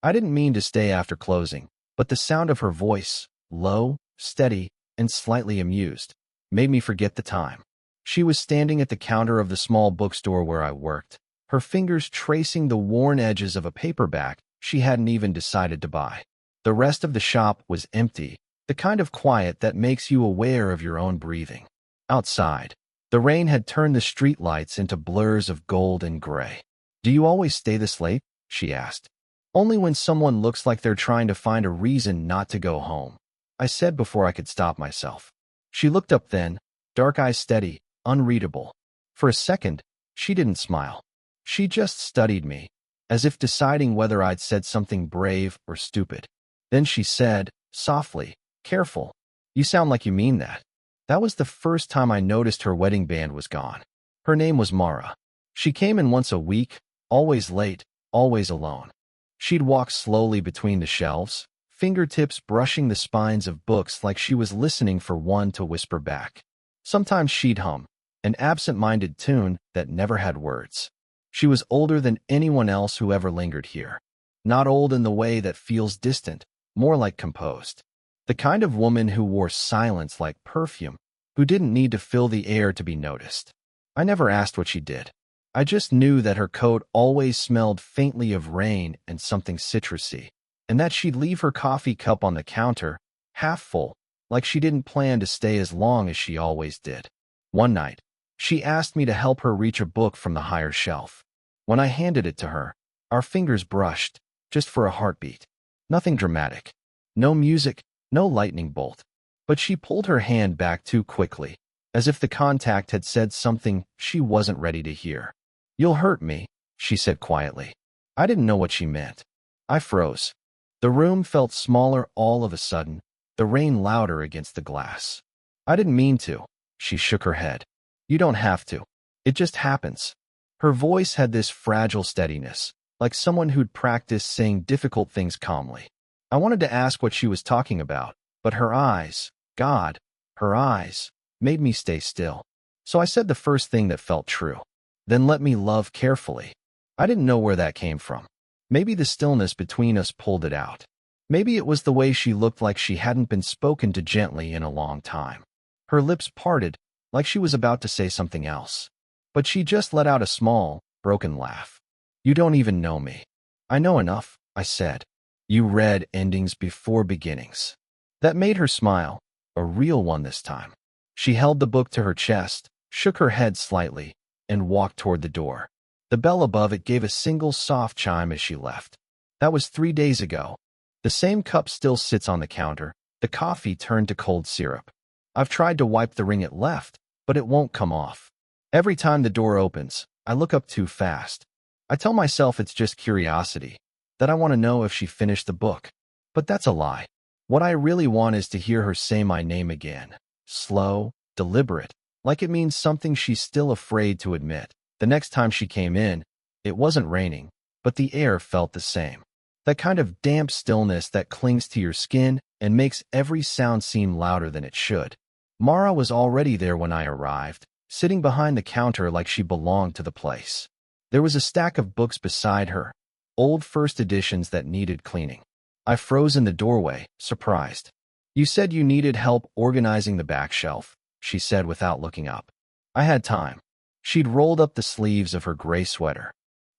I didn't mean to stay after closing, but the sound of her voice, low, steady, and slightly amused, made me forget the time. She was standing at the counter of the small bookstore where I worked, her fingers tracing the worn edges of a paperback she hadn't even decided to buy. The rest of the shop was empty, the kind of quiet that makes you aware of your own breathing. Outside, the rain had turned the streetlights into blurs of gold and gray. "Do you always stay this late?" she asked. "Only when someone looks like they're trying to find a reason not to go home," I said before I could stop myself. She looked up then, dark eyes steady, unreadable. For a second, she didn't smile. She just studied me, as if deciding whether I'd said something brave or stupid. Then she said, softly, "Careful. You sound like you mean that." That was the first time I noticed her wedding band was gone. Her name was Mara. She came in once a week, always late, always alone. She'd walk slowly between the shelves, fingertips brushing the spines of books like she was listening for one to whisper back. Sometimes she'd hum, an absent-minded tune that never had words. She was older than anyone else who ever lingered here. Not old in the way that feels distant, more like composed. The kind of woman who wore silence like perfume, who didn't need to fill the air to be noticed. I never asked what she did. I just knew that her coat always smelled faintly of rain and something citrusy, and that she'd leave her coffee cup on the counter, half full, like she didn't plan to stay as long as she always did. One night, she asked me to help her reach a book from the higher shelf. When I handed it to her, our fingers brushed, just for a heartbeat. Nothing dramatic. No music, no lightning bolt. But she pulled her hand back too quickly, as if the contact had said something she wasn't ready to hear. "You'll hurt me," she said quietly. I didn't know what she meant. I froze. The room felt smaller all of a sudden, the rain louder against the glass. "I didn't mean to," she shook her head. "You don't have to. It just happens." Her voice had this fragile steadiness, like someone who'd practiced saying difficult things calmly. I wanted to ask what she was talking about, but her eyes, God, her eyes, made me stay still. So I said the first thing that felt true. "Then let me love carefully." I didn't know where that came from. Maybe the stillness between us pulled it out. Maybe it was the way she looked like she hadn't been spoken to gently in a long time. Her lips parted, like she was about to say something else. But she just let out a small, broken laugh. "You don't even know me." "I know enough," I said. "You read endings before beginnings." That made her smile, a real one this time. She held the book to her chest, shook her head slightly, and walked toward the door. The bell above it gave a single soft chime as she left. That was 3 days ago. The same cup still sits on the counter, the coffee turned to cold syrup. I've tried to wipe the ring it left, but it won't come off. Every time the door opens, I look up too fast. I tell myself it's just curiosity, that I want to know if she finished the book. But that's a lie. What I really want is to hear her say my name again. Slow, deliberate, like it means something she's still afraid to admit. The next time she came in, it wasn't raining, but the air felt the same. That kind of damp stillness that clings to your skin and makes every sound seem louder than it should. Mara was already there when I arrived, sitting behind the counter like she belonged to the place. There was a stack of books beside her, old first editions that needed cleaning. I froze in the doorway, surprised. "You said you needed help organizing the back shelf," she said without looking up. I had time. She'd rolled up the sleeves of her gray sweater.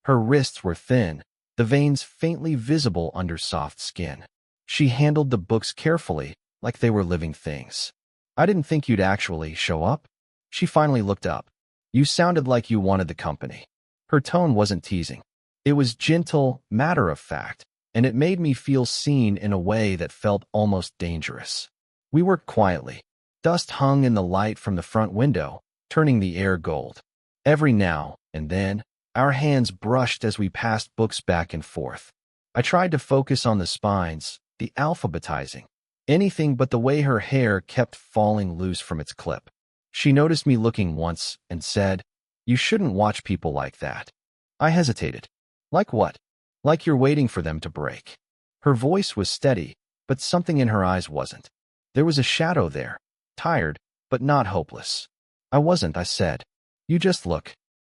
Her wrists were thin, the veins faintly visible under soft skin. She handled the books carefully, like they were living things. "I didn't think you'd actually show up." She finally looked up. "You sounded like you wanted the company." Her tone wasn't teasing. It was gentle, matter-of-fact, and it made me feel seen in a way that felt almost dangerous. We worked quietly. Dust hung in the light from the front window, turning the air gold. Every now and then, our hands brushed as we passed books back and forth. I tried to focus on the spines, the alphabetizing, anything but the way her hair kept falling loose from its clip. She noticed me looking once and said, "You shouldn't watch people like that." I hesitated. "Like what?" "Like you're waiting for them to break." Her voice was steady, but something in her eyes wasn't. There was a shadow there, tired, but not hopeless. "I wasn't," I said. "You just look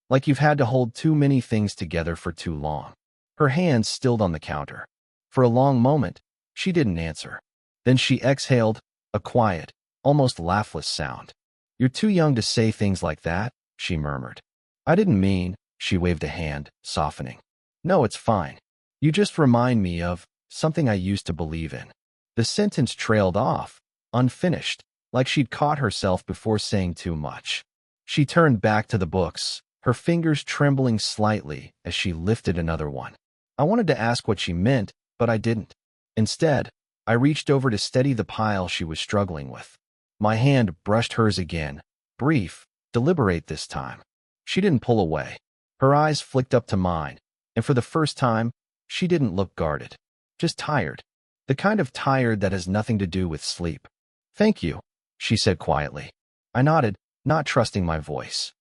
like you've had to hold too many things together for too long." Her hands stilled on the counter. For a long moment, she didn't answer. Then she exhaled, a quiet, almost laughless sound. "You're too young to say things like that," she murmured. "I didn't mean," she waved a hand, softening. "No, it's fine. You just remind me of something I used to believe in." The sentence trailed off, unfinished, like she'd caught herself before saying too much. She turned back to the books, her fingers trembling slightly as she lifted another one. I wanted to ask what she meant, but I didn't. Instead, I reached over to steady the pile she was struggling with. My hand brushed hers again, brief, deliberate this time. She didn't pull away. Her eyes flicked up to mine, and for the first time, she didn't look guarded. Just tired. The kind of tired that has nothing to do with sleep. "Thank you," she said quietly. I nodded, not trusting my voice.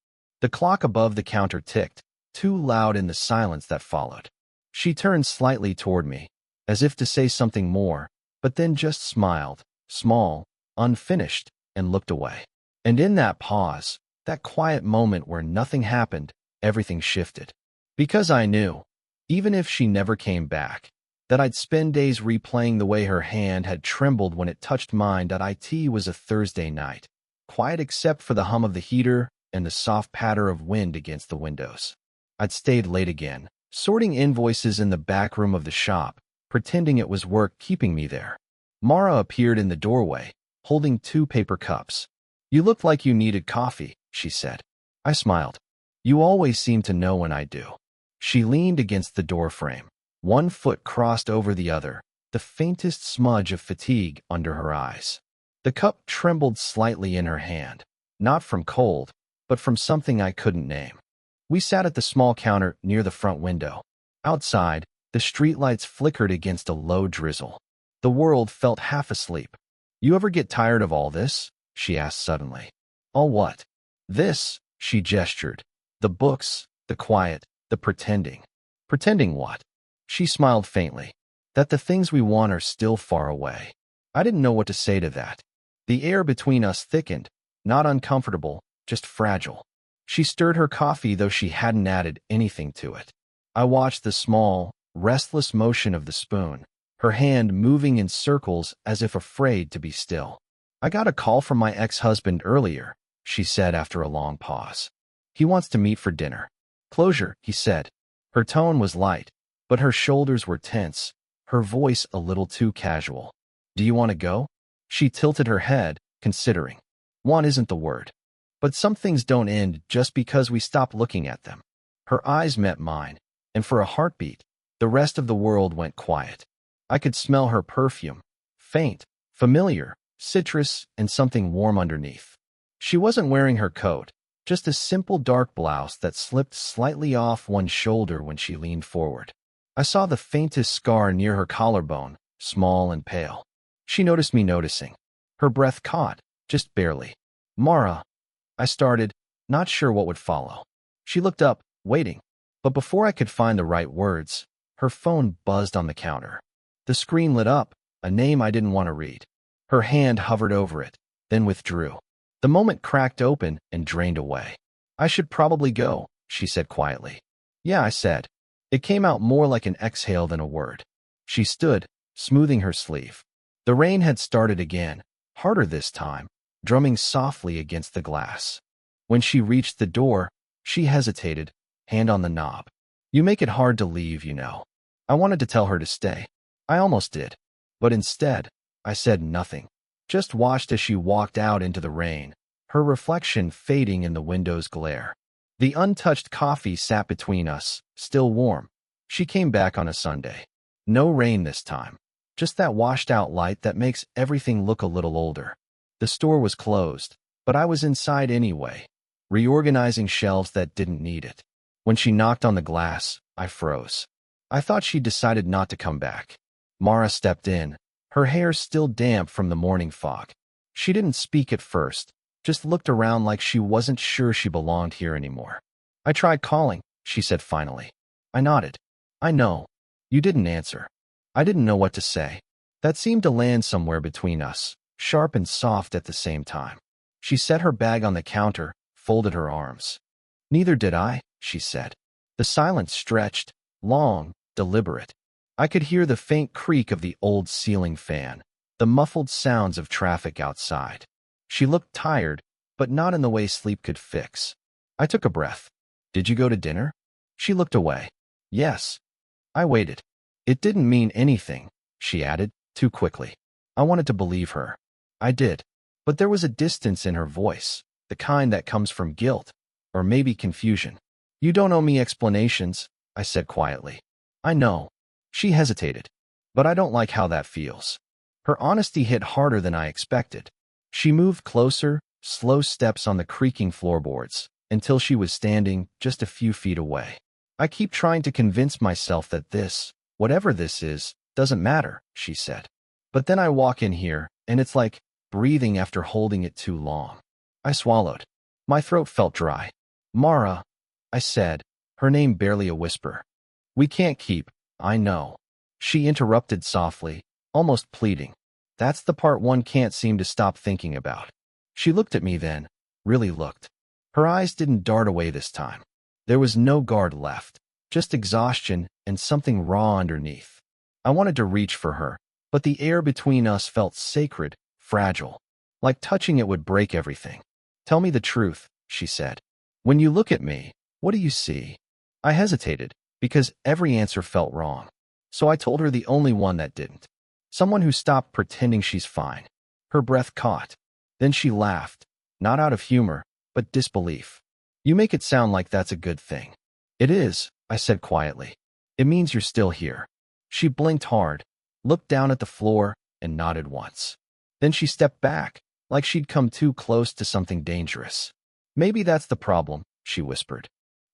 The clock above the counter ticked, too loud in the silence that followed. She turned slightly toward me, as if to say something more, but then just smiled, small, unfinished, and looked away. And in that pause, that quiet moment where nothing happened, everything shifted. Because I knew, even if she never came back, that I'd spend days replaying the way her hand had trembled when it touched mine. It was a Thursday night, quiet except for the hum of the heater and the soft patter of wind against the windows. I'd stayed late again, sorting invoices in the back room of the shop, pretending it was work keeping me there. Mara appeared in the doorway, holding 2 paper cups. "You looked like you needed coffee," she said. I smiled. "You always seem to know when I do." She leaned against the doorframe, one foot crossed over the other, the faintest smudge of fatigue under her eyes. The cup trembled slightly in her hand, not from cold, but from something I couldn't name. We sat at the small counter near the front window. Outside, the streetlights flickered against a low drizzle. The world felt half asleep. "You ever get tired of all this?" she asked suddenly. "All what?" "This," she gestured. "The books, the quiet, the pretending." "Pretending what?" She smiled faintly. "That the things we want are still far away." I didn't know what to say to that. The air between us thickened, not uncomfortable, just fragile. She stirred her coffee, though she hadn't added anything to it. I watched the small, restless motion of the spoon, her hand moving in circles as if afraid to be still. "I got a call from my ex-husband earlier," she said after a long pause. "He wants to meet for dinner." "Closure," he said. Her tone was light, but her shoulders were tense, her voice a little too casual. "Do you want to go?" She tilted her head, considering. "Want isn't the word. But some things don't end just because we stop looking at them." Her eyes met mine, and for a heartbeat, the rest of the world went quiet. I could smell her perfume, faint, familiar, citrus, and something warm underneath. She wasn't wearing her coat, just a simple dark blouse that slipped slightly off one shoulder when she leaned forward. I saw the faintest scar near her collarbone, small and pale. She noticed me noticing. Her breath caught, just barely. "Mara," I started, not sure what would follow. She looked up, waiting. But before I could find the right words, her phone buzzed on the counter. The screen lit up, a name I didn't want to read. Her hand hovered over it, then withdrew. The moment cracked open and drained away. "I should probably go," she said quietly. "Yeah," I said. It came out more like an exhale than a word. She stood, smoothing her sleeve. The rain had started again, harder this time, drumming softly against the glass. When she reached the door, she hesitated, hand on the knob. "You make it hard to leave, you know." I wanted to tell her to stay. I almost did. But instead, I said nothing. Just watched as she walked out into the rain, her reflection fading in the window's glare. The untouched coffee sat between us, still warm. She came back on a Sunday. No rain this time. Just that washed-out light that makes everything look a little older. The store was closed, but I was inside anyway, reorganizing shelves that didn't need it. When she knocked on the glass, I froze. I thought she'd decided not to come back. Mara stepped in, her hair still damp from the morning fog. She didn't speak at first, just looked around like she wasn't sure she belonged here anymore. "I tried calling," she said finally. I nodded. "I know. You didn't answer." I didn't know what to say. That seemed to land somewhere between us, sharp and soft at the same time. She set her bag on the counter, folded her arms. "Neither did I," she said. The silence stretched, long, deliberate. I could hear the faint creak of the old ceiling fan, the muffled sounds of traffic outside. She looked tired, but not in the way sleep could fix. I took a breath. Did you go to dinner? She looked away. Yes. I waited. It didn't mean anything, she added, too quickly. I wanted to believe her. I did. But there was a distance in her voice, the kind that comes from guilt, or maybe confusion. You don't owe me explanations, I said quietly. I know. She hesitated. But I don't like how that feels. Her honesty hit harder than I expected. She moved closer, slow steps on the creaking floorboards, until she was standing just a few feet away. I keep trying to convince myself that this, whatever this is, doesn't matter, she said. But then I walk in here, and it's like breathing after holding it too long. I swallowed. My throat felt dry. Mara, I said, her name barely a whisper. We can't keep, I know. She interrupted softly, almost pleading. That's the part one can't seem to stop thinking about. She looked at me then, really looked. Her eyes didn't dart away this time. There was no guard left, just exhaustion and something raw underneath. I wanted to reach for her, but the air between us felt sacred, fragile. Like touching it would break everything. Tell me the truth, she said. When you look at me, what do you see? I hesitated, because every answer felt wrong. So I told her the only one that didn't. Someone who stopped pretending she's fine. Her breath caught. Then she laughed, not out of humor, but disbelief. You make it sound like that's a good thing. It is, I said quietly. It means you're still here. She blinked hard, looked down at the floor, and nodded once. Then she stepped back, like she'd come too close to something dangerous. Maybe that's the problem, she whispered.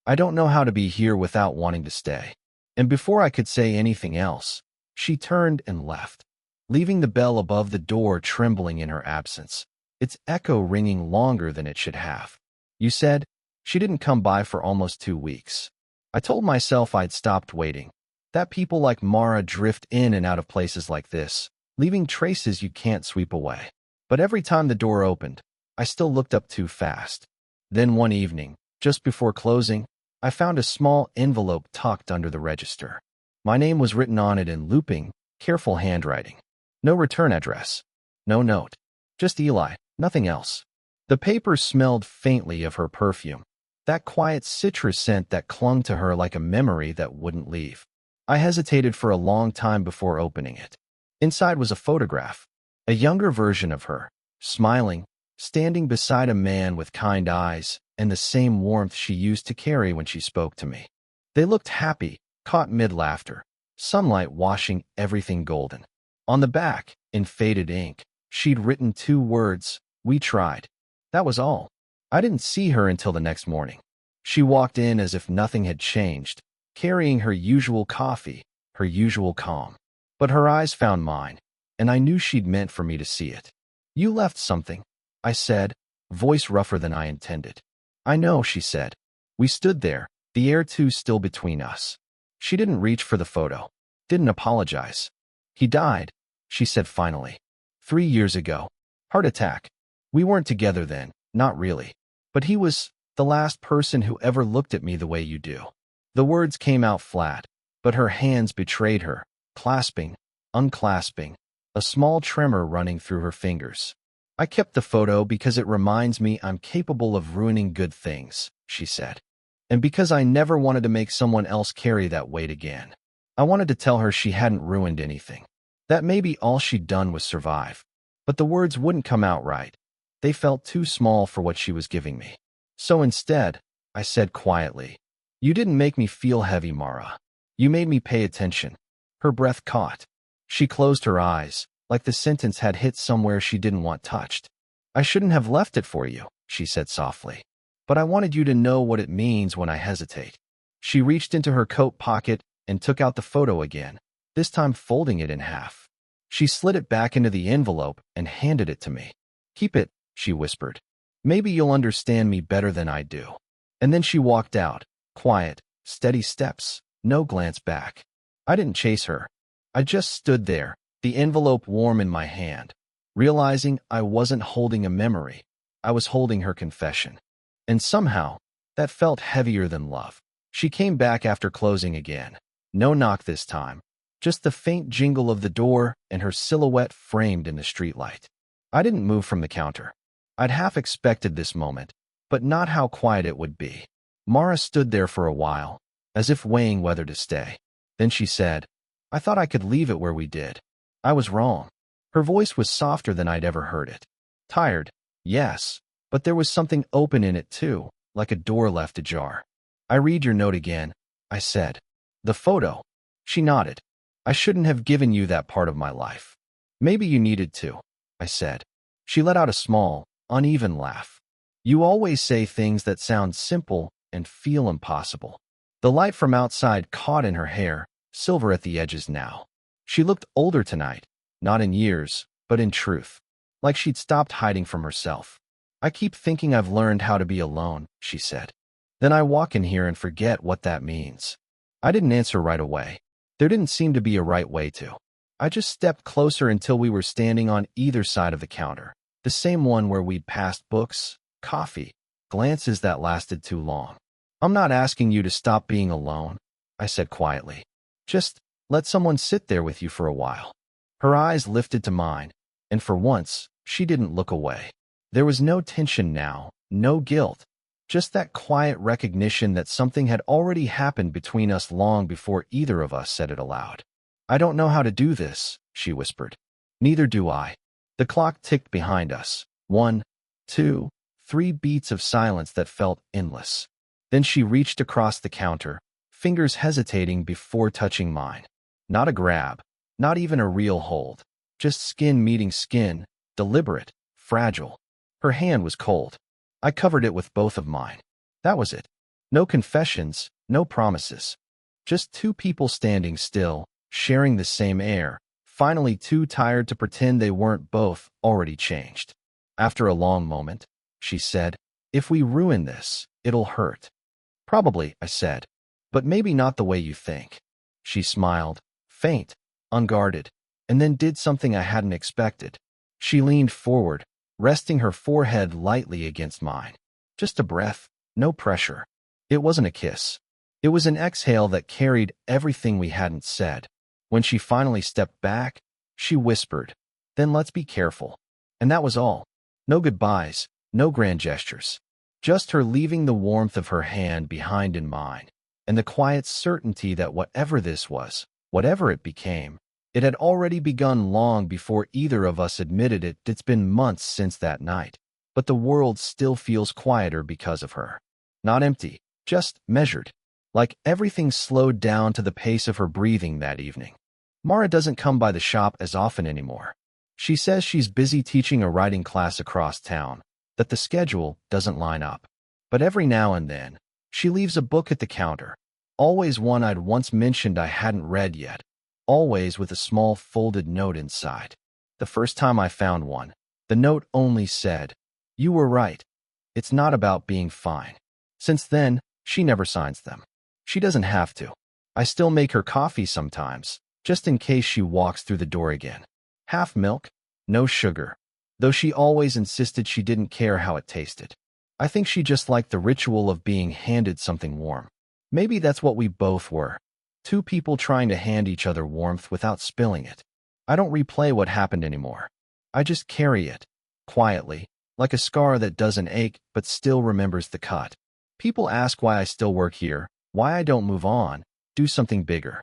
I don't know how to be here without wanting to stay. And before I could say anything else, she turned and left, leaving the bell above the door trembling in her absence, its echo ringing longer than it should have. You said she didn't come by for almost 2 weeks. I told myself I'd stopped waiting, that people like Mara drift in and out of places like this, leaving traces you can't sweep away. But every time the door opened, I still looked up too fast. Then one evening, just before closing, I found a small envelope tucked under the register. My name was written on it in looping, careful handwriting. No return address. No note. Just Eli, nothing else. The paper smelled faintly of her perfume, that quiet citrus scent that clung to her like a memory that wouldn't leave. I hesitated for a long time before opening it. Inside was a photograph, a younger version of her, smiling, standing beside a man with kind eyes and the same warmth she used to carry when she spoke to me. They looked happy, caught mid-laughter, sunlight washing everything golden. On the back, in faded ink, she'd written 2 words, "We tried." That was all. I didn't see her until the next morning. She walked in as if nothing had changed, carrying her usual coffee, her usual calm. But her eyes found mine, and I knew she'd meant for me to see it. You left something, I said, voice rougher than I intended. I know, she said. We stood there, the air too still between us. She didn't reach for the photo, didn't apologize. He died, she said finally. 3 years ago. Heart attack. We weren't together then, not really. But he was the last person who ever looked at me the way you do. The words came out flat, but her hands betrayed her, clasping, unclasping, a small tremor running through her fingers. I kept the photo because it reminds me I'm capable of ruining good things, she said. And because I never wanted to make someone else carry that weight again. I wanted to tell her she hadn't ruined anything, that maybe all she'd done was survive. But the words wouldn't come out right. They felt too small for what she was giving me. So instead, I said quietly, you didn't make me feel heavy, Mara. You made me pay attention. Her breath caught. She closed her eyes, like the sentence had hit somewhere she didn't want touched. I shouldn't have left it for you, she said softly. But I wanted you to know what it means when I hesitate. She reached into her coat pocket and took out the photo again, this time folding it in half. She slid it back into the envelope and handed it to me. Keep it, she whispered. Maybe you'll understand me better than I do. And then she walked out, quiet, steady steps, no glance back. I didn't chase her. I just stood there, the envelope warm in my hand, realizing I wasn't holding a memory. I was holding her confession. And somehow, that felt heavier than love. She came back after closing again. No knock this time. just the faint jingle of the door and her silhouette framed in the streetlight. I didn't move from the counter. I'd half expected this moment, but not how quiet it would be. Mara stood there for a while, as if weighing whether to stay. Then she said, "I thought I could leave it where we did. I was wrong." Her voice was softer than I'd ever heard it. Tired, yes, but there was something open in it too, like a door left ajar. "I read your note again," I said. "The photo." She nodded. "I shouldn't have given you that part of my life." "Maybe you needed to," I said. She let out a small, uneven laugh. "You always say things that sound simple and feel impossible." The light from outside caught in her hair, silver at the edges now. She looked older tonight, not in years, but in truth, like she'd stopped hiding from herself. "I keep thinking I've learned how to be alone," she said. "Then I walk in here and forget what that means." I didn't answer right away. There didn't seem to be a right way to. I just stepped closer until we were standing on either side of the counter, the same one where we'd passed books, coffee, glances that lasted too long. "I'm not asking you to stop being alone," I said quietly. "Just let someone sit there with you for a while." Her eyes lifted to mine, and for once, she didn't look away. There was no tension now, no guilt, just that quiet recognition that something had already happened between us long before either of us said it aloud. "I don't know how to do this," she whispered. "Neither do I." The clock ticked behind us. 1, 2, 3 beats of silence that felt endless. Then she reached across the counter, fingers hesitating before touching mine. Not a grab, not even a real hold, just skin meeting skin, deliberate, fragile. Her hand was cold. I covered it with both of mine. That was it. No confessions, no promises. Just two people standing still, sharing the same air, finally too tired to pretend they weren't both already changed. After a long moment, she said, "If we ruin this, it'll hurt." "Probably," I said, "but maybe not the way you think." She smiled, faint, unguarded, and then did something I hadn't expected. She leaned forward, resting her forehead lightly against mine. Just a breath, no pressure. It wasn't a kiss. It was an exhale that carried everything we hadn't said. When she finally stepped back, she whispered, "Then let's be careful." And that was all. No goodbyes, no grand gestures. Just her leaving the warmth of her hand behind in mine, and the quiet certainty that whatever this was, whatever it became, it had already begun long before either of us admitted it. It's been months since that night, but the world still feels quieter because of her. Not empty, just measured. Like everything slowed down to the pace of her breathing that evening. Mara doesn't come by the shop as often anymore. She says she's busy teaching a writing class across town, that the schedule doesn't line up. But every now and then, she leaves a book at the counter, always one I'd once mentioned I hadn't read yet, always with a small folded note inside. The first time I found one, the note only said, "You were right. It's not about being fine." Since then, she never signs them. She doesn't have to. I still make her coffee sometimes, just in case she walks through the door again. Half milk, no sugar, though she always insisted she didn't care how it tasted. I think she just liked the ritual of being handed something warm. Maybe that's what we both were. Two people trying to hand each other warmth without spilling it. I don't replay what happened anymore. I just carry it, quietly, like a scar that doesn't ache but still remembers the cut. People ask why I still work here, why I don't move on, do something bigger.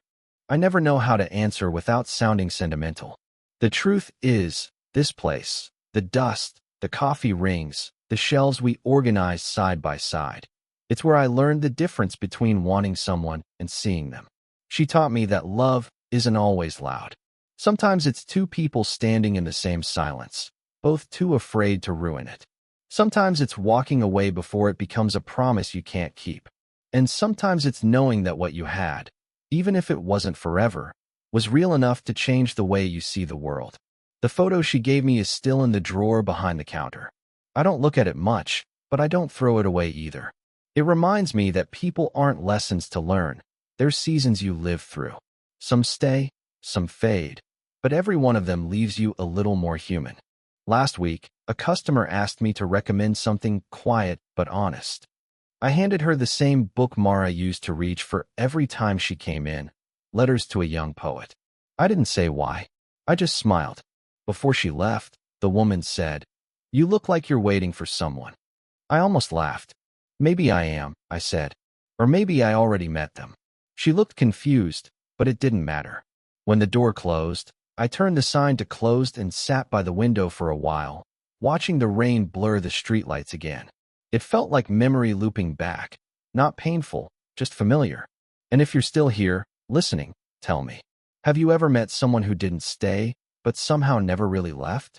I never know how to answer without sounding sentimental. The truth is, this place, the dust, the coffee rings, the shelves we organized side by side. It's where I learned the difference between wanting someone and seeing them. She taught me that love isn't always loud. Sometimes it's two people standing in the same silence, both too afraid to ruin it. Sometimes it's walking away before it becomes a promise you can't keep. And sometimes it's knowing that what you had, even if it wasn't forever, was real enough to change the way you see the world. The photo she gave me is still in the drawer behind the counter. I don't look at it much, but I don't throw it away either. It reminds me that people aren't lessons to learn. They're seasons you live through. Some stay, some fade, but every one of them leaves you a little more human. Last week, a customer asked me to recommend something quiet but honest. I handed her the same book Mara used to reach for every time she came in, Letters to a Young Poet. I didn't say why. I just smiled. Before she left, the woman said, "You look like you're waiting for someone." I almost laughed. "Maybe I am," I said. "Or maybe I already met them." She looked confused, but it didn't matter. When the door closed, I turned the sign to closed and sat by the window for a while, watching the rain blur the streetlights again. It felt like memory looping back, not painful, just familiar. And if you're still here, listening, tell me, have you ever met someone who didn't stay, but somehow never really left?